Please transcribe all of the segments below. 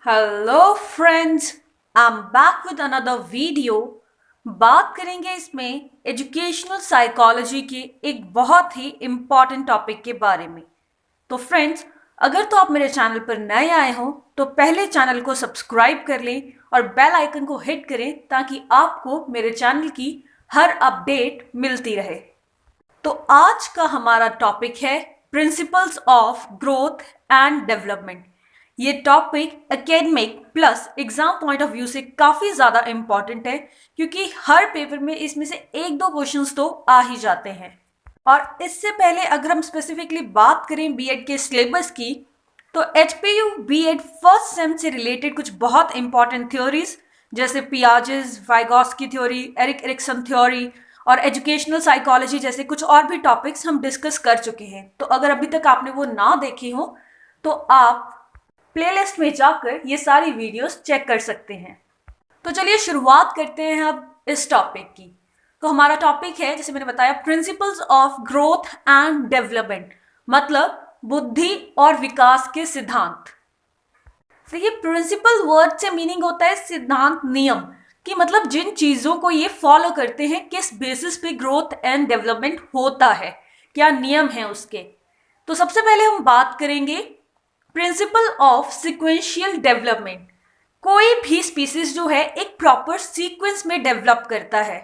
Hello friends, I am back with another video. बात करेंगे इसमें एजुकेशनल साइकोलॉजी के एक बहुत ही इम्पॉर्टेंट टॉपिक के बारे में। तो फ्रेंड्स, अगर तो आप मेरे चैनल पर नए आए हो तो पहले चैनल को सब्सक्राइब कर लें और बेल आइकन को हिट करें ताकि आपको मेरे चैनल की हर अपडेट मिलती रहे। तो आज का हमारा टॉपिक है principles of growth and development. ये topic academic plus exam point of view से काफ़ी ज़्यादा इम्पॉर्टेंट है क्योंकि हर पेपर में इसमें से एक दो क्वेश्चंस तो आ ही जाते हैं। और इससे पहले अगर हम स्पेसिफिकली बात करें बीएड के सिलेबस की, तो एचपीयू बीएड फर्स्ट सेम से रिलेटेड कुछ बहुत इंपॉर्टेंट थ्योरीज जैसे Piaget's, Vygotsky theory, Erik Erikson theory और एजुकेशनल साइकोलॉजी जैसे कुछ और भी टॉपिक्स हम डिस्कस कर चुके हैं। तो अगर अभी तक आपने वो ना देखी हो तो आप प्लेलिस्ट में जाकर ये सारी वीडियोस चेक कर सकते हैं। तो चलिए शुरुआत करते हैं अब इस टॉपिक की। तो हमारा टॉपिक है, जैसे मैंने बताया, principles of growth and development, मतलब बुद्धि और विकास के सिद्धांत। देखिए, प्रिंसिपल वर्ड से मीनिंग होता है सिद्धांत, नियम, कि मतलब जिन चीजों को ये फॉलो करते हैं, किस बेसिस पे ग्रोथ एंड डेवलपमेंट होता है, क्या नियम है उसके। तो सबसे पहले हम बात करेंगे प्रिंसिपल ऑफ सीक्वेंशियल डेवलपमेंट। कोई भी स्पीसीज जो है एक प्रॉपर सीक्वेंस में डेवलप करता है,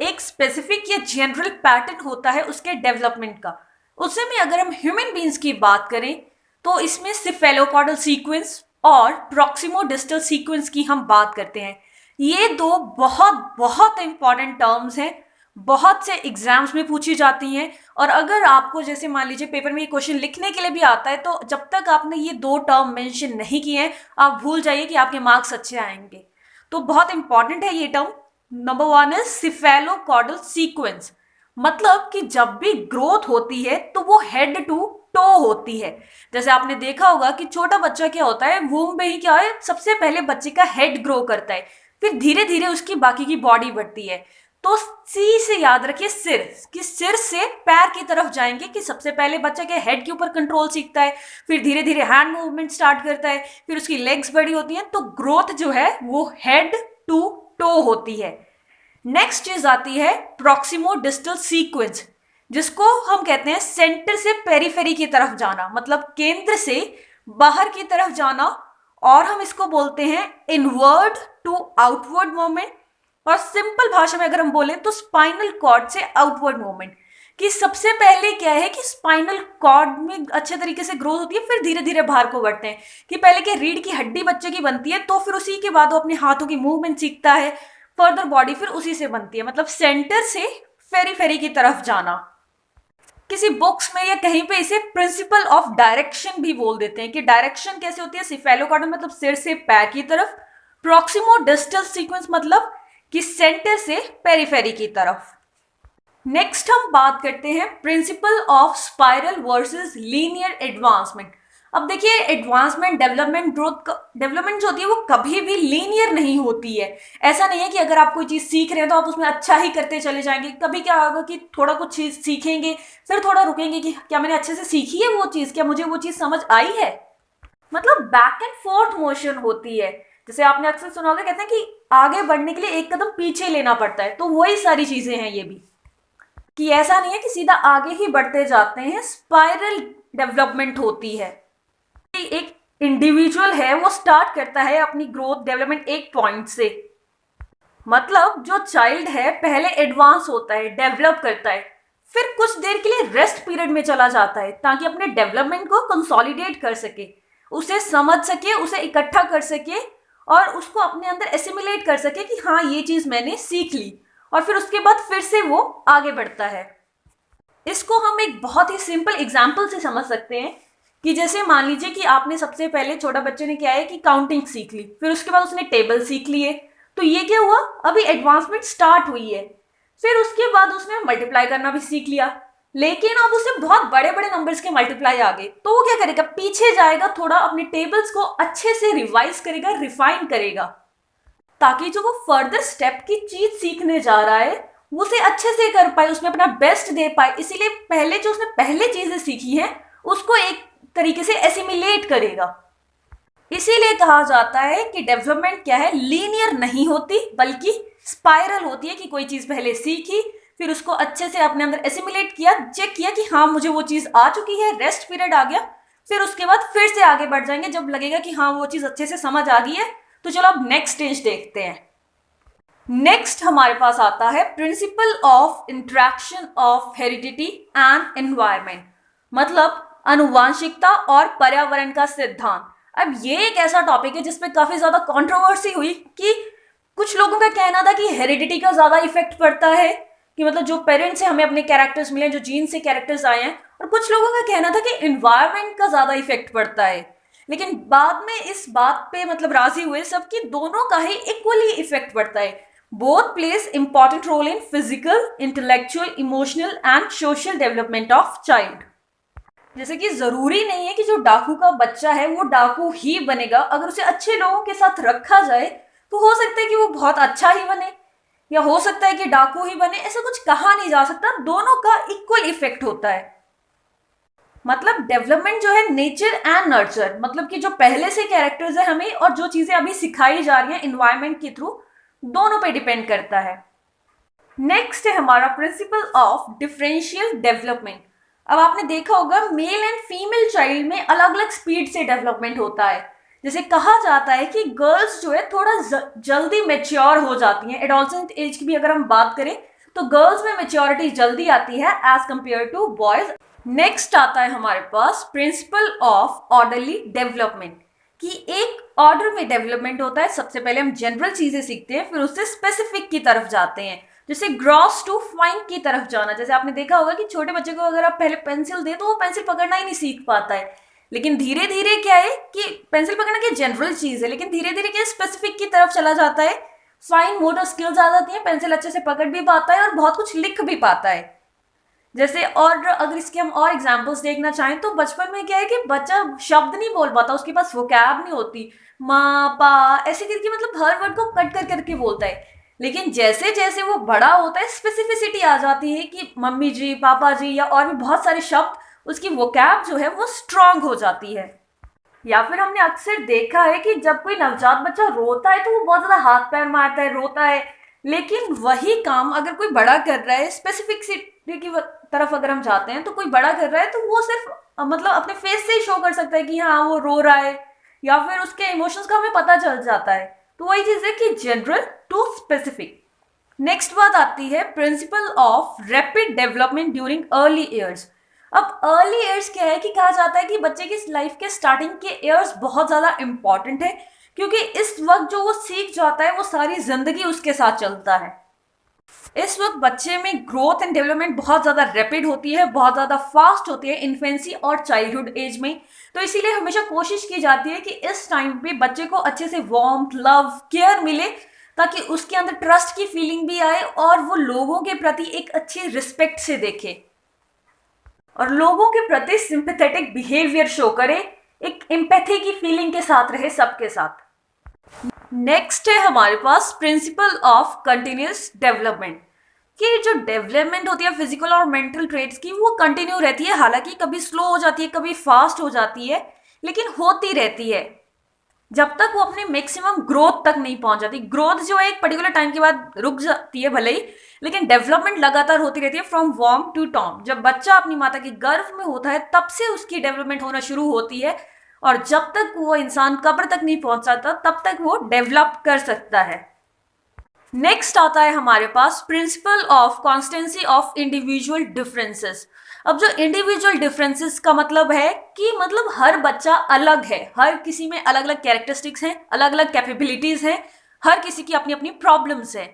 एक स्पेसिफिक या जनरल पैटर्न होता है उसके डेवलपमेंट का। उससे में अगर हम ह्यूमन बींग्स की बात करें तो इसमें सिफेलोकॉडल सीक्वेंस और प्रॉक्सिमोडिस्टल सीक्वेंस की हम बात करते हैं। ये दो बहुत बहुत इंपॉर्टेंट टर्म्स हैं, बहुत से एग्जाम्स में पूछी जाती हैं। और अगर आपको जैसे मान लीजिए पेपर में ये क्वेश्चन लिखने के लिए भी आता है तो जब तक आपने ये दो टर्म मेंशन नहीं किए हैं आप भूल जाइए कि आपके मार्क्स अच्छे आएंगे। तो बहुत इंपॉर्टेंट है ये term. Number one is cephalocaudal sequence, मतलब कि जब भी ग्रोथ होती है तो वो हेड टू टो होती है। जैसे आपने देखा होगा कि छोटा बच्चा क्या होता है, वूम में ही क्या है, सबसे पहले बच्चे का हेड ग्रो करता है, फिर धीरे धीरे उसकी बाकी की बॉडी बढ़ती है। तो सी से याद रखिए सिर, कि सिर से पैर की तरफ जाएंगे, कि सबसे पहले बच्चा के हेड के ऊपर कंट्रोल सीखता है, फिर धीरे धीरे हैंड मूवमेंट स्टार्ट करता है, फिर उसकी लेग्स बड़ी होती हैं। तो ग्रोथ जो है वो हेड टू टो होती है। नेक्स्ट चीज आती है प्रॉक्सिमो डिस्टल सीक्वेंस, जिसको हम कहते हैं सेंटर से पेरिफेरी की तरफ जाना, मतलब केंद्र से बाहर की तरफ जाना। और हम इसको बोलते हैं इनवर्ड टू आउटवर्ड मूवमेंट। और सिंपल भाषा में अगर हम बोलें तो स्पाइनल कॉर्ड से आउटवर्ड मूवमेंट, कि सबसे पहले क्या है कि स्पाइनल कॉर्ड में अच्छे तरीके से ग्रोथ होती है, फिर धीरे धीरे बाहर को बढ़ते हैं। कि पहले क्या रीढ़ की हड्डी बच्चे की बनती है, तो फिर उसी के बाद वो अपने हाथों की मूवमेंट सीखता है, फर्दर बॉडी फिर उसी से बनती है। मतलब सेंटर से पेरीफेरी की तरफ जाना। किसी बुक्स में या कहीं पे इसे प्रिंसिपल ऑफ डायरेक्शन भी बोल देते हैं, कि डायरेक्शन कैसे होती है। सिफेलोकॉर्डल मतलब सिर से पैर की तरफ, प्रॉक्सिमो डिस्टल सीक्वेंस मतलब कि सेंटर से पेरीफेरी की तरफ। नेक्स्ट हम बात करते हैं principle of spiral versus linear advancement. अब देखिए, एडवांसमेंट, डेवलपमेंट, ग्रोथ, डेवलपमेंट जो होती है वो कभी भी लीनियर नहीं होती है। ऐसा नहीं है कि अगर आप कोई चीज सीख रहे हैं तो आप उसमें अच्छा ही करते चले जाएंगे। कभी क्या होगा कि थोड़ा कुछ चीज सीखेंगे, फिर थोड़ा रुकेंगे कि क्या मैंने अच्छे से सीखी है वो चीज, क्या मुझे वो चीज समझ आई है। मतलब बैक एंड फोर्थ मोशन होती है। जैसे आपने अक्सर सुना होगा, कहते हैं कि आगे बढ़ने के लिए एक कदम पीछे लेना पड़ता है। तो वही सारी चीजें हैं ये भी, कि ऐसा नहीं है कि सीधा आगे ही बढ़ते जाते हैं, स्पाइरल डेवलपमेंट होती है। एक इंडिविजुअल है वो स्टार्ट करता है अपनी ग्रोथ डेवलपमेंट एक पॉइंट से। मतलब जो चाइल्ड है पहले एडवांस होता है, डेवलप करता है, फिर कुछ देर के लिए रेस्ट पीरियड में चला जाता है ताकि अपने डेवलपमेंट को कंसोलिडेट कर सके, उसे समझ सके, उसे इकट्ठा कर सके और उसको अपने अंदर एसिमिलेट कर सके कि हाँ ये चीज मैंने सीख ली। और फिर उसके बाद फिर से वो आगे बढ़ता है। इसको हम एक बहुत ही सिंपल एग्जाम्पल से समझ सकते हैं, कि जैसे मान लीजिए कि आपने सबसे पहले, छोटा बच्चे ने क्या है कि काउंटिंग सीख ली, फिर उसके बाद उसने टेबल सीख लिए। तो ये क्या हुआ, अभी एडवांसमेंट स्टार्ट हुई है। फिर उसके बाद उसने मल्टीप्लाई करना भी सीख लिया, लेकिन अब उसे बहुत बड़े बड़े नंबर्स के मल्टीप्लाई आ गए। तो वो क्या करेगा, पीछे जाएगा, थोड़ा अपने टेबल्स को अच्छे से रिवाइज करेगा, रिफाइन करेगा, ताकि जो वो फर्दर स्टेप की चीज सीखने जा रहा है वो उसे अच्छे से कर पाए, उसमें अपना बेस्ट दे पाए। इसीलिए पहले जो उसने पहले चीजें सीखी हैं उसको एक तरीके से एसिमिलेट करेगा। इसीलिए कहा जाता है कि डेवलपमेंट क्या है, लीनियर नहीं होती बल्कि स्पाइरल होती है कि कोई चीज पहले सीखी, फिर उसको अच्छे से अपने अंदर एसिमुलेट किया, चेक किया कि हाँ मुझे वो चीज आ चुकी है, रेस्ट पीरियड आ गया, फिर उसके बाद फिर से आगे बढ़ जाएंगे जब लगेगा कि हाँ वो चीज अच्छे से समझ आ गई है। तो चलो अब नेक्स्ट स्टेज देखते हैं। नेक्स्ट हमारे पास आता है principle of interaction of heredity and environment, मतलब अनुवांशिकता और पर्यावरण का सिद्धांत। अब ये एक ऐसा टॉपिक है जिसपे काफी ज्यादा कंट्रोवर्सी हुई कि कुछ लोगों का कहना था कि हेरिडिटी का ज्यादा इफेक्ट पड़ता है, कि मतलब जो पेरेंट्स से हमें अपने कैरेक्टर्स मिले, जो जीन से कैरेक्टर्स आए हैं, और कुछ लोगों का कहना था कि एनवायरमेंट का ज्यादा इफेक्ट पड़ता है। लेकिन बाद में इस बात पे मतलब राजी हुए सब कि दोनों का ही इक्वली इफेक्ट पड़ता है। Both plays important role in physical, intellectual, emotional and social development of child. जैसे कि जरूरी नहीं है कि जो डाकू का बच्चा है वो डाकू ही बनेगा, अगर उसे अच्छे लोगों के साथ रखा जाए तो हो सकता है कि वो बहुत अच्छा ही बने, या हो सकता है कि डाकू ही बने, ऐसा कुछ कहा नहीं जा सकता, दोनों का इक्वल इफेक्ट होता है। मतलब डेवलपमेंट जो है नेचर एंड नर्चर, मतलब कि जो पहले से कैरेक्टर्स है हमें और जो चीजें अभी सिखाई जा रही हैं इन्वायरमेंट के थ्रू, दोनों पे डिपेंड करता है। नेक्स्ट है हमारा प्रिंसिपल ऑफ डिफरेंशियल डेवलपमेंट। अब आपने देखा होगा मेल एंड फीमेल चाइल्ड में अलग अलग स्पीड से डेवलपमेंट होता है। जैसे कहा जाता है कि गर्ल्स जो है थोड़ा जल्दी मेच्योर हो जाती हैं, एडोलसेंट एज की भी अगर हम बात करें तो गर्ल्स में मेच्योरिटी जल्दी आती है as compare to boys. Next आता है हमारे पास प्रिंसिपल ऑफ ऑर्डरली डेवलपमेंट, कि एक ऑर्डर में डेवलपमेंट होता है। सबसे पहले हम जनरल चीजें सीखते हैं, फिर उससे स्पेसिफिक की तरफ जाते हैं, जैसे ग्रॉस टू फाइन की तरफ जाना। जैसे आपने देखा होगा कि छोटे बच्चे को अगर आप पहले पेंसिल दें तो वो पेंसिल पकड़ना ही नहीं सीख पाता है, लेकिन धीरे धीरे क्या है कि पेंसिल पकड़ना क्या जनरल चीज है, लेकिन धीरे धीरे क्या स्पेसिफिक की तरफ चला जाता है, फाइन मोटर स्किल्स आ जाती है, पेंसिल अच्छे से पकड़ भी पाता है और बहुत कुछ लिख भी पाता है। जैसे और अगर इसके हम और एग्जांपल्स देखना चाहें तो बचपन में क्या है कि बच्चा शब्द नहीं बोल पाता, उसके पास वोकैब नहीं होती, माँ पा ऐसे करके मतलब हर वर्ड को कट कर करके बोलता है। लेकिन जैसे जैसे वो बड़ा होता है स्पेसिफिसिटी आ जाती है कि मम्मी जी, पापा जी या और भी बहुत सारे शब्द, उसकी वोकैब जो है वो स्ट्रांग हो जाती है। या फिर हमने अक्सर देखा है कि जब कोई नवजात बच्चा रोता है तो वो बहुत ज्यादा हाथ पैर मारता है, रोता है, लेकिन वही काम अगर कोई बड़ा कर रहा है, स्पेसिफिसिटी की तरफ अगर हम जाते हैं तो कोई बड़ा कर रहा है तो वो सिर्फ मतलब अपने फेस से ही शो कर सकता है कि हाँ वो रो रहा है, या फिर उसके इमोशंस का हमें पता चल जाता है। तो वही चीज है कि जनरल टू स्पेसिफिक। नेक्स्ट बात आती है principle of rapid development during early years. अब अर्ली ईयर्स क्या है कि कहा जाता है कि बच्चे की लाइफ के स्टार्टिंग के ईयर्स बहुत ज्यादा इंपॉर्टेंट है, क्योंकि इस वक्त जो वो सीख जाता है वो सारी जिंदगी उसके साथ चलता है। इस वक्त बच्चे में ग्रोथ एंड डेवलपमेंट बहुत ज़्यादा रैपिड होती है, बहुत ज़्यादा फास्ट होती है इन्फेंसी और चाइल्डहुड एज में। तो इसीलिए हमेशा कोशिश की जाती है कि इस टाइम पे बच्चे को अच्छे से वार्मथ, लव, केयर मिले, ताकि उसके अंदर ट्रस्ट की फीलिंग भी आए और वो लोगों के प्रति एक अच्छी रिस्पेक्ट से देखे और लोगों के प्रति सिंपैथेटिक बिहेवियर शो करे, एक एम्पैथी की फीलिंग के साथ रहे सबके साथ। नेक्स्ट है हमारे पास प्रिंसिपल ऑफ कंटिन्यूस डेवलपमेंट, कि जो डेवलपमेंट होती है फिजिकल और मेंटल ट्रेड्स की वो कंटिन्यू रहती है, हालांकि कभी स्लो हो जाती है, कभी फास्ट हो जाती है, लेकिन होती रहती है जब तक वो अपने मैक्सिमम ग्रोथ तक नहीं पहुंच जाती। ग्रोथ जो है एक पर्टिकुलर टाइम के बाद रुक जाती है भले ही, लेकिन डेवलपमेंट लगातार होती रहती है फ्रॉम वॉर्म टू टॉम। जब बच्चा अपनी माता के गर्भ में होता है तब से उसकी डेवलपमेंट होना शुरू होती है, और जब तक वो इंसान कब्र तक नहीं पहुंच जाता तब तक वो डेवलप कर सकता है। नेक्स्ट आता है हमारे पास principle of constancy of individual differences. अब जो इंडिविजुअल डिफरेंसेस का मतलब है कि मतलब हर बच्चा अलग है, हर किसी में अलग अलग कैरेक्टरिस्टिक्स हैं, अलग अलग कैपेबिलिटीज हैं, हर किसी की अपनी अपनी प्रॉब्लम्स हैं।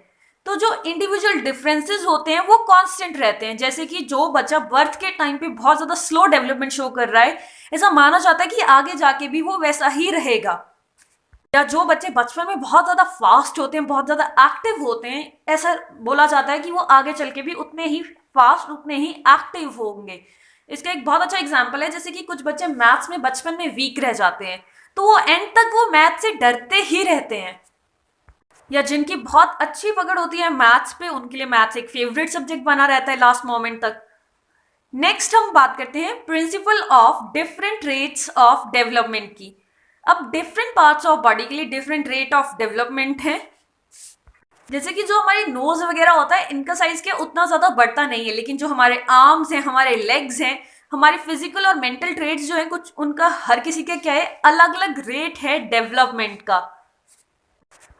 तो जो इंडिविजुअल डिफरेंसेस होते हैं वो कांस्टेंट रहते हैं। जैसे कि जो बच्चा बर्थ के टाइम पे बहुत ज्यादा स्लो डेवलपमेंट शो कर रहा है, ऐसा माना जाता है कि आगे जाके भी वो वैसा ही रहेगा। या जो बच्चे बचपन में बहुत ज्यादा फास्ट होते हैं, बहुत ज्यादा एक्टिव होते हैं, ऐसा बोला जाता है कि वो आगे चल के भी उतने ही फास्ट, उतने ही एक्टिव होंगे। इसका एक बहुत अच्छा एग्जाम्पल है, जैसे कि कुछ बच्चे मैथ्स में बचपन में वीक रह जाते हैं तो वो एंड तक वो मैथ से डरते ही रहते हैं, या जिनकी बहुत अच्छी पकड़ होती है मैथ्स पे, उनके लिए मैथ्स एक फेवरेट सब्जेक्ट बना रहता है लास्ट मोमेंट तक। नेक्स्ट हम बात करते हैं principle of different rates of development की। अब डिफरेंट पार्ट्स ऑफ बॉडी के लिए डिफरेंट रेट ऑफ डेवलपमेंट है। जैसे कि जो हमारी नोज वगैरह होता है इनका साइज क्या उतना ज्यादा बढ़ता नहीं है, लेकिन जो हमारे आर्म्स हैं, हमारे लेग्स हैं, हमारे फिजिकल और मेंटल ट्रेट्स जो है कुछ उनका हर किसी का क्या है अलग अलग रेट है डेवलपमेंट का।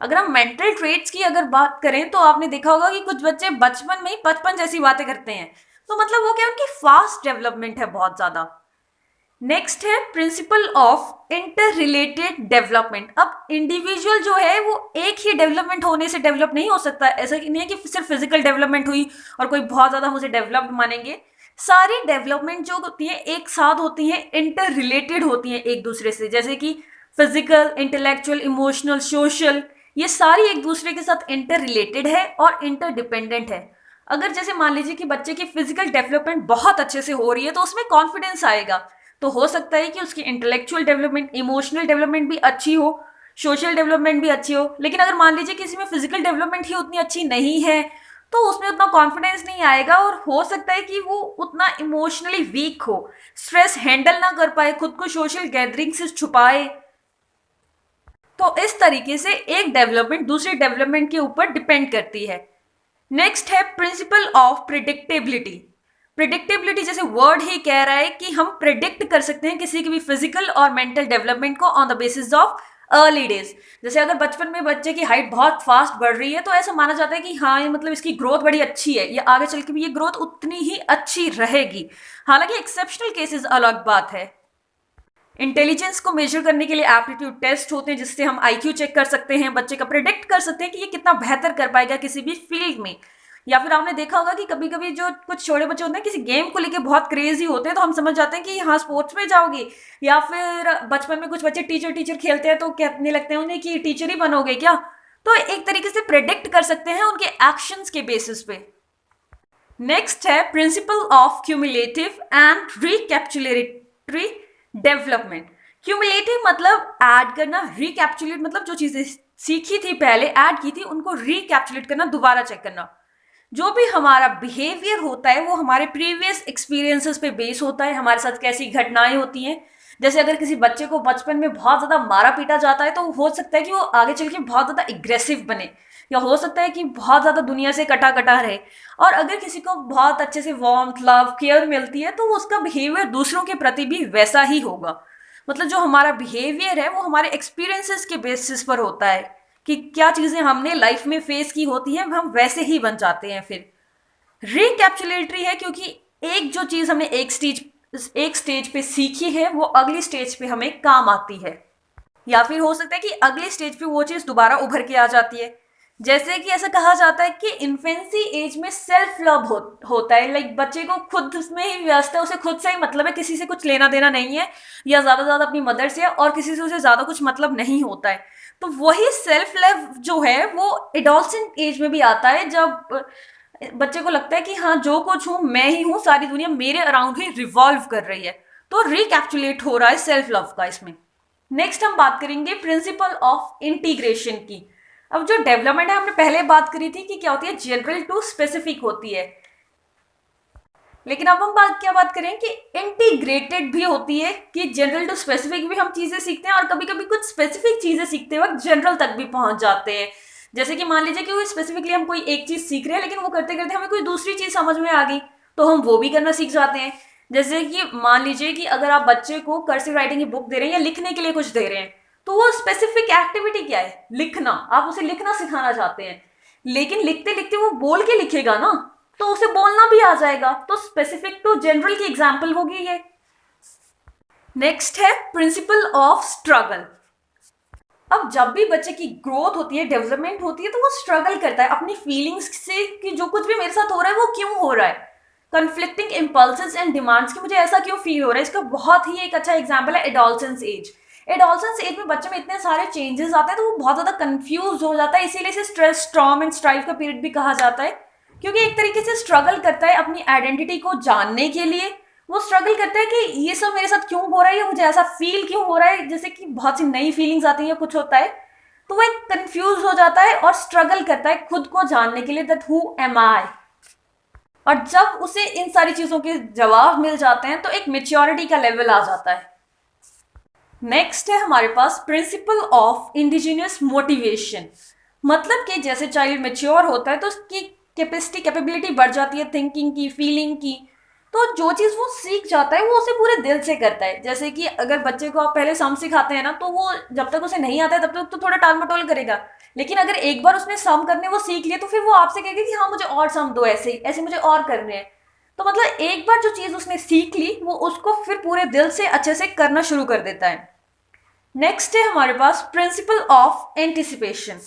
अगर हम मेंटल ट्रेट्स की अगर बात करें तो आपने देखा होगा कि कुछ बच्चे बचपन में ही बचपन जैसी बातें करते हैं, तो मतलब वो क्या उनकी फास्ट डेवलपमेंट है बहुत ज्यादा। नेक्स्ट है principle of inter related development. अब इंडिविजुअल जो है वो एक ही डेवलपमेंट होने से डेवलप नहीं हो सकता। ऐसा नहीं है कि सिर्फ फिजिकल डेवलपमेंट हुई और कोई बहुत ज्यादा मुझे डेवलप्ड मानेंगे। सारी डेवलपमेंट जो होती है एक साथ होती है, इंटर रिलेटेड होती है एक दूसरे से, जैसे कि फिजिकल, इंटेलेक्चुअल, इमोशनल, सोशल, ये सारी एक दूसरे के साथ इंटर रिलेटेड है और इंटर डिपेंडेंट है। अगर जैसे मान लीजिए कि बच्चे की फिजिकल डेवलपमेंट बहुत अच्छे से हो रही है तो उसमें कॉन्फिडेंस आएगा, तो हो सकता है कि उसकी इंटेलेक्चुअल डेवलपमेंट, इमोशनल डेवलपमेंट भी अच्छी हो, सोशल डेवलपमेंट भी अच्छी हो। लेकिन अगर मान लीजिए किसी में फिजिकल डेवलपमेंट ही उतनी अच्छी नहीं है तो उसमें उतना कॉन्फिडेंस नहीं आएगा और हो सकता है कि वो उतना इमोशनली वीक हो, स्ट्रेस हैंडल ना कर पाए, खुद को सोशल गैदरिंग से छुपाए। तो इस तरीके से एक डेवलपमेंट दूसरे डेवलपमेंट के ऊपर डिपेंड करती है। नेक्स्ट है प्रिंसिपल ऑफ प्रिडिक्टेबिलिटी। प्रिडिक्टेबिलिटी जैसे वर्ड ही कह रहा है कि हम प्रिडिक्ट कर सकते हैं किसी की भी फिजिकल और मेंटल डेवलपमेंट को on the basis of early days. जैसे अगर बचपन में बच्चे की हाइट बहुत फास्ट बढ़ रही है तो ऐसा माना जाता है कि हाँ ये मतलब इसकी ग्रोथ बड़ी अच्छी है, ये आगे चल के भी ये ग्रोथ उतनी ही अच्छी रहेगी। हालांकि एक्सेप्शनल केसेस अलग बात है। इंटेलिजेंस को मेजर करने के लिए एप्टीट्यूड टेस्ट होते हैं जिससे हम आईक्यू चेक कर सकते हैं, बच्चे का प्रिडिक्ट कर सकते हैं कि ये कितना बेहतर कर पाएगा किसी भी फील्ड में। या फिर आपने देखा होगा कि कभी कभी जो कुछ छोटे बच्चे होते हैं किसी गेम को लेके बहुत क्रेजी होते हैं तो हम समझ जाते हैं कि हाँ स्पोर्ट्स में जाओगे। या फिर बचपन में कुछ बच्चे टीचर टीचर खेलते हैं तो कहने लगते हैं उन्हें कि टीचर ही बनोगे क्या। तो एक तरीके से प्रिडिक्ट कर सकते हैं उनके एक्शंस के बेसिस पे। नेक्स्ट है principle of cumulative and recapitulatory development. Cumulative मतलब ऐड करना, रिकैप्चुलेट मतलब जो चीजें सीखी थी पहले, ऐड की थी, उनको रिकैप्चुलेट करना, दोबारा चेक करना। जो भी हमारा बिहेवियर होता है वो हमारे प्रीवियस एक्सपीरियंसेस पे बेस होता है, हमारे साथ कैसी घटनाएं होती हैं। जैसे अगर किसी बच्चे को बचपन में बहुत ज्यादा मारा पीटा जाता है तो हो सकता है कि वो आगे चल के बहुत ज्यादा एग्रेसिव बने, या हो सकता है कि बहुत ज्यादा दुनिया से कटा कटा रहे। और अगर किसी को बहुत अच्छे से वार्मथ, लव, केयर मिलती है तो उसका बिहेवियर दूसरों के प्रति भी वैसा ही होगा। मतलब जो हमारा बिहेवियर है वो हमारे एक्सपीरियंसेस के बेसिस पर होता है कि क्या चीजें हमने लाइफ में फेस की होती हैं, हम वैसे ही बन जाते हैं। फिर रिकैप्चुलेटरी है क्योंकि एक जो चीज हमने एक स्टेज पे सीखी है वो अगली स्टेज पे हमें काम आती है, या फिर हो सकता है कि अगली स्टेज पे वो चीज दोबारा उभर के आ जाती है। जैसे कि ऐसा कहा जाता है कि इन्फेंसी एज में सेल्फ लव होता है, लाइक बच्चे को खुद में ही व्यस्त है, उसे खुद से ही मतलब है, किसी से कुछ लेना देना नहीं है, या ज्यादा अपनी मदर से और किसी से उसे ज्यादा कुछ मतलब नहीं होता है। तो वही सेल्फ लव जो है वो एडोलसेंट एज में भी आता है, जब बच्चे को लगता है कि हाँ जो कुछ हूँ मैं ही हूँ, सारी दुनिया मेरे अराउंड ही रिवॉल्व कर रही है। तो रिकैप्चुलेट हो रहा है सेल्फ लव का इसमें। नेक्स्ट हम बात करेंगे प्रिंसिपल ऑफ इंटीग्रेशन की। अब जो डेवलपमेंट है हमने पहले बात करी थी कि क्या होती है, जनरल टू स्पेसिफिक होती है, लेकिन अब हम क्या बात करें कि इंटीग्रेटेड भी होती है, कि जनरल टू स्पेसिफिक भी हम चीजें सीखते हैं और कभी कभी कुछ स्पेसिफिक चीजें सीखते वक्त जनरल तक भी पहुंच जाते हैं। जैसे कि मान लीजिए कि स्पेसिफिकली हम कोई एक चीज सीख रहे हैं लेकिन वो करते करते हमें कोई दूसरी चीज समझ में आ गई तो हम वो भी करना सीख जाते हैं। जैसे कि मान लीजिए कि अगर आप बच्चे को कर्सिव राइटिंग की बुक दे रहे हैं या लिखने के लिए कुछ दे रहे हैं तो वो स्पेसिफिक एक्टिविटी क्या है, लिखना, आप उसे लिखना सिखाना चाहते हैं, लेकिन लिखते लिखते वो बोल के लिखेगा ना तो उसे बोलना भी आ जाएगा। तो स्पेसिफिक टू जनरल की एग्जाम्पल होगी ये। नेक्स्ट है प्रिंसिपल ऑफ स्ट्रगल। अब जब भी बच्चे की ग्रोथ होती है, डेवलपमेंट होती है, तो वो स्ट्रगल करता है अपनी फीलिंग्स से कि जो कुछ भी मेरे साथ हो रहा है वो क्यों हो रहा है, कन्फ्लिक्टिंग इम्पल्सेस एंड डिमांड्स की मुझे ऐसा क्यों फील हो रहा है। इसका बहुत ही एक अच्छा एग्जाम्पल है एडोलसेंस एज। एडोलसेंस एज में बच्चे में इतने सारे चेंजेस आते हैं तो वो बहुत ज्यादा कंफ्यूज हो जाता है, इसीलिए इसे स्ट्रेस, स्टॉर्म एंड स्ट्राइव का पीरियड भी कहा जाता है, क्योंकि एक तरीके से स्ट्रगल करता है अपनी आइडेंटिटी को जानने के लिए। वो स्ट्रगल करता है कि ये सब मेरे साथ क्यों हो रहा है, या मुझे ऐसा फील क्यों हो रहा है, जैसे कि बहुत सी नई फीलिंग्स आती है, कुछ होता है तो वो एक कंफ्यूज हो जाता है और स्ट्रगल करता है खुद को जानने के लिए, दैट हु एम आई। और जब उसे इन सारी चीजों के जवाब मिल जाते हैं तो एक मेच्योरिटी का लेवल आ जाता है। नेक्स्ट है हमारे पास प्रिंसिपल ऑफ इंडिजिनियस मोटिवेशन। मतलब कि जैसे चाइल्ड मेच्योर होता है तो उसकी कैपेबिलिटी बढ़ जाती है, थिंकिंग की, फीलिंग की। तो जो चीज़ वो सीख जाता है वो उसे पूरे दिल से करता है। जैसे कि अगर बच्चे को आप पहले सम सिखाते हैं ना, तो वो जब तक उसे नहीं आता है तब तक तो थोड़ा टाल मटोल करेगा, लेकिन अगर एक बार उसने सम करने वो सीख लिए तो फिर वो आपसे कहेगा कि हाँ मुझे और सम दो, ऐसे ऐसे मुझे और करने हैं। तो मतलब एक बार जो चीज़ उसने सीख ली वो उसको फिर पूरे दिल से अच्छे से करना शुरू कर देता है। नेक्स्ट है हमारे पास प्रिंसिपल ऑफ एंटिसिपेशन,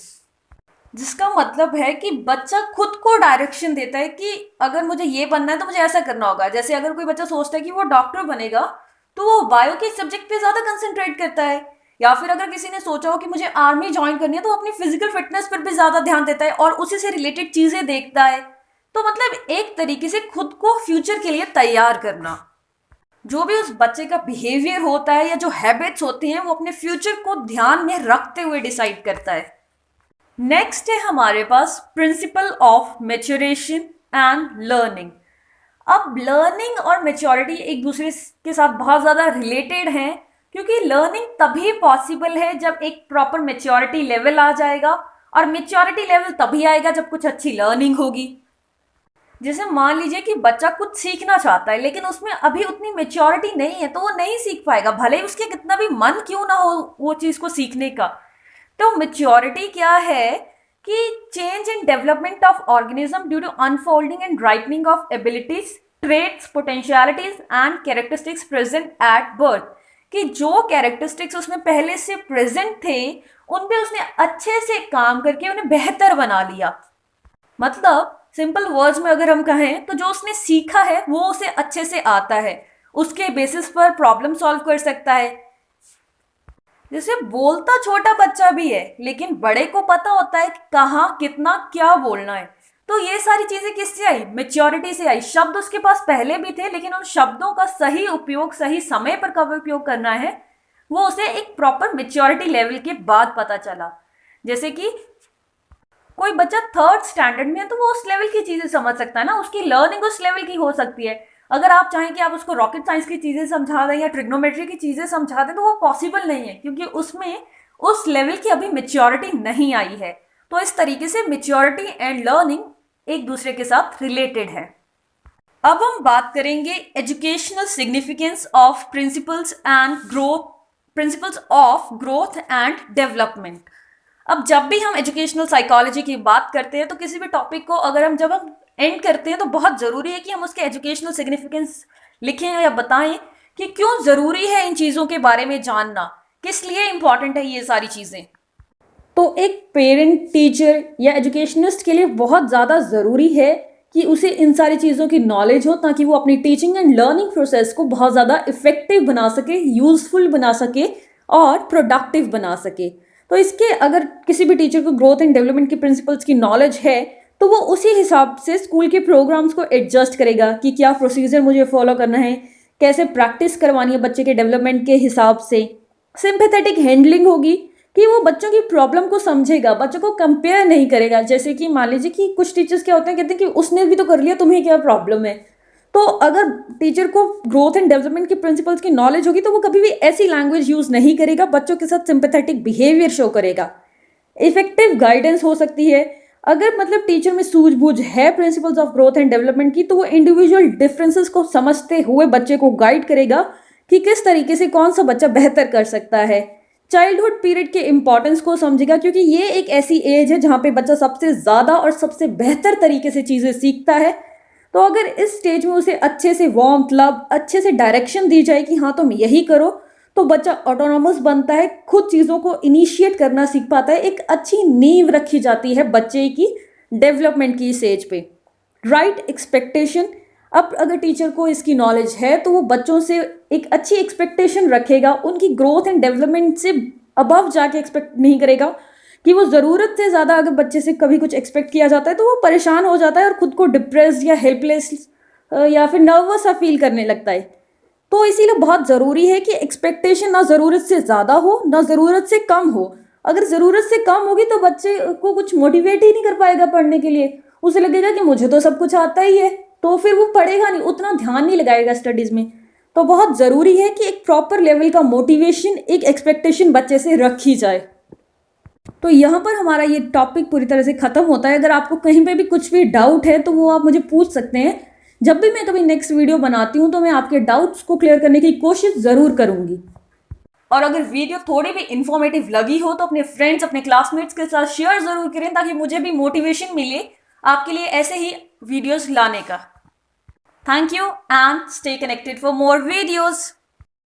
जिसका मतलब है कि बच्चा खुद को डायरेक्शन देता है कि अगर मुझे ये बनना है तो मुझे ऐसा करना होगा। जैसे अगर कोई बच्चा सोचता है कि वो डॉक्टर बनेगा तो वो बायो के सब्जेक्ट पे ज़्यादा कंसंट्रेट करता है, या फिर अगर किसी ने सोचा हो कि मुझे आर्मी ज्वाइन करनी है तो वो अपनी फिजिकल फिटनेस पर भी ज़्यादा ध्यान देता है और उसी से रिलेटेड चीज़ें देखता है। तो मतलब एक तरीके से खुद को फ्यूचर के लिए तैयार करना। जो भी उस बच्चे का बिहेवियर होता है या जो हैबिट्स होती हैं वो अपने फ्यूचर को ध्यान में रखते हुए डिसाइड करता है। नेक्स्ट है हमारे पास principle of maturation and learning. अब लर्निंग और मेच्योरिटी एक दूसरे के साथ बहुत ज़्यादा रिलेटेड हैं, क्योंकि लर्निंग तभी पॉसिबल है जब एक प्रॉपर मेच्योरिटी लेवल आ जाएगा, और मेच्योरिटी लेवल तभी आएगा जब कुछ अच्छी लर्निंग होगी। जैसे मान लीजिए कि बच्चा कुछ सीखना चाहता है लेकिन उसमें अभी उतनी मेच्योरिटी नहीं है तो वो नहीं सीख पाएगा, भले ही उसके कितना भी मन क्यों ना हो वो चीज़ को सीखने का। तो मेच्योरिटी क्या है कि change in development of organism due to unfolding and ripening of abilities, traits, potentialities and characteristics present at birth. कि जो कैरेक्टरिस्टिक्स उसमें पहले से प्रेजेंट थे उन पे उसने अच्छे से काम करके उन्हें बेहतर बना लिया। मतलब सिंपल वर्ड्स में अगर हम कहें तो जो उसने सीखा है वो उसे अच्छे से आता है, उसके बेसिस पर प्रॉब्लम सॉल्व कर सकता है। जैसे बोलता छोटा बच्चा भी है लेकिन बड़े को पता होता है कि कहाँ कितना क्या बोलना है। तो ये सारी चीजें किससे आई? मेच्योरिटी से आई। शब्द उसके पास पहले भी थे लेकिन उन शब्दों का सही उपयोग सही समय पर कब उपयोग करना है वो उसे एक प्रॉपर मेच्योरिटी लेवल के बाद पता चला। जैसे कि कोई बच्चा थर्ड स्टैंडर्ड में है तो वो उस लेवल की चीजें समझ सकता है ना, उसकी लर्निंग उस लेवल की हो सकती है। अगर आप चाहें कि आप उसको रॉकेट साइंस की चीजें समझा दें या ट्रिग्नोमेट्री की चीजें समझा दें तो वो पॉसिबल नहीं है, क्योंकि उसमें उस लेवल की अभी मेच्योरिटी नहीं आई है। तो इस तरीके से मेच्योरिटी एंड लर्निंग एक दूसरे के साथ रिलेटेड है। अब हम बात करेंगे educational significance of principles of growth and development. अब जब भी हम एजुकेशनल साइकोलॉजी की बात करते हैं तो किसी भी टॉपिक को अगर हम जब हम एंड करते हैं तो बहुत ज़रूरी है कि हम उसके एजुकेशनल सिग्निफिकेंस लिखें या बताएं कि क्यों ज़रूरी है इन चीज़ों के बारे में जानना, किस लिए इम्पॉर्टेंट है ये सारी चीज़ें। तो एक पेरेंट, टीचर या एजुकेशनिस्ट के लिए बहुत ज़्यादा ज़रूरी है कि उसे इन सारी चीज़ों की नॉलेज हो ताकि वो अपनी टीचिंग एंड लर्निंग प्रोसेस को बहुत ज़्यादा इफेक्टिव बना सके, यूजफुल बना सके और प्रोडक्टिव बना सके। तो इसके अगर किसी भी टीचर को ग्रोथ एंड डेवलपमेंट के प्रिंसिपल्स की नॉलेज है तो वो उसी हिसाब से स्कूल के प्रोग्राम्स को एडजस्ट करेगा कि क्या प्रोसीजर मुझे फॉलो करना है, कैसे प्रैक्टिस करवानी है बच्चे के डेवलपमेंट के हिसाब से। सिंपैथेटिक हैंडलिंग होगी कि वो बच्चों की प्रॉब्लम को समझेगा, बच्चों को कंपेयर नहीं करेगा। जैसे कि मान लीजिए कि कुछ टीचर्स क्या होते हैं, कहते हैं कि उसने भी तो कर लिया, तुम्हें क्या प्रॉब्लम है। तो अगर टीचर को ग्रोथ एंड डेवलपमेंट के प्रिंसिपल्स की नॉलेज होगी तो वो कभी भी ऐसी लैंग्वेज यूज नहीं करेगा, बच्चों के साथ सिंपैथेटिक बिहेवियर शो करेगा। इफेक्टिव गाइडेंस हो सकती है अगर मतलब टीचर में सूझबूझ है principles of growth and development की, तो वो इंडिविजुअल डिफरेंसेस को समझते हुए बच्चे को गाइड करेगा कि किस तरीके से कौन सा बच्चा बेहतर कर सकता है। चाइल्डहुड पीरियड के इंपॉर्टेंस को समझेगा क्योंकि ये एक ऐसी एज है जहाँ पे बच्चा सबसे ज़्यादा और सबसे बेहतर तरीके से चीज़ें सीखता है। तो अगर इस स्टेज में उसे अच्छे से वार्मथ, लव, अच्छे से डायरेक्शन दी जाए कि हाँ तुम यही करो, तो बच्चा ऑटोनॉमस बनता है, खुद चीज़ों को इनिशिएट करना सीख पाता है। एक अच्छी नींव रखी जाती है बच्चे की डेवलपमेंट की स्टेज पे। राइट एक्सपेक्टेशन, अब अगर टीचर को इसकी नॉलेज है तो वो बच्चों से एक अच्छी एक्सपेक्टेशन रखेगा, उनकी ग्रोथ एंड डेवलपमेंट से अबव जाके एक्सपेक्ट नहीं करेगा कि वो ज़रूरत से ज़्यादा अगर बच्चे से कभी कुछ एक्सपेक्ट किया जाता है तो वो परेशान हो जाता है और खुद को डिप्रेस्ड या हेल्पलेस या फिर नर्वस सा फील करने लगता है। तो इसीलिए बहुत ज़रूरी है कि एक्सपेक्टेशन ना ज़रूरत से ज़्यादा हो ना ज़रूरत से कम हो। अगर ज़रूरत से कम होगी तो बच्चे को कुछ मोटिवेट ही नहीं कर पाएगा पढ़ने के लिए, उसे लगेगा कि मुझे तो सब कुछ आता ही है, तो फिर वो पढ़ेगा नहीं, उतना ध्यान नहीं लगाएगा स्टडीज़ में। तो बहुत ज़रूरी है कि एक प्रॉपर लेवल का मोटिवेशन, एक एक्सपेक्टेशन बच्चे से रखी जाए। तो यहाँ पर हमारा ये टॉपिक पूरी तरह से ख़त्म होता है। अगर आपको कहीं पे भी कुछ भी डाउट है तो वो आप मुझे पूछ सकते हैं। जब भी मैं कभी नेक्स्ट वीडियो बनाती हूँ तो मैं आपके डाउट्स को क्लियर करने की कोशिश ज़रूर करूँगी। और अगर वीडियो थोड़ी भी इंफॉर्मेटिव लगी हो तो अपने फ्रेंड्स, अपने क्लासमेट्स के साथ शेयर ज़रूर करें ताकि मुझे भी मोटिवेशन मिले आपके लिए ऐसे ही वीडियोस लाने का। Thank you and stay connected for more videos.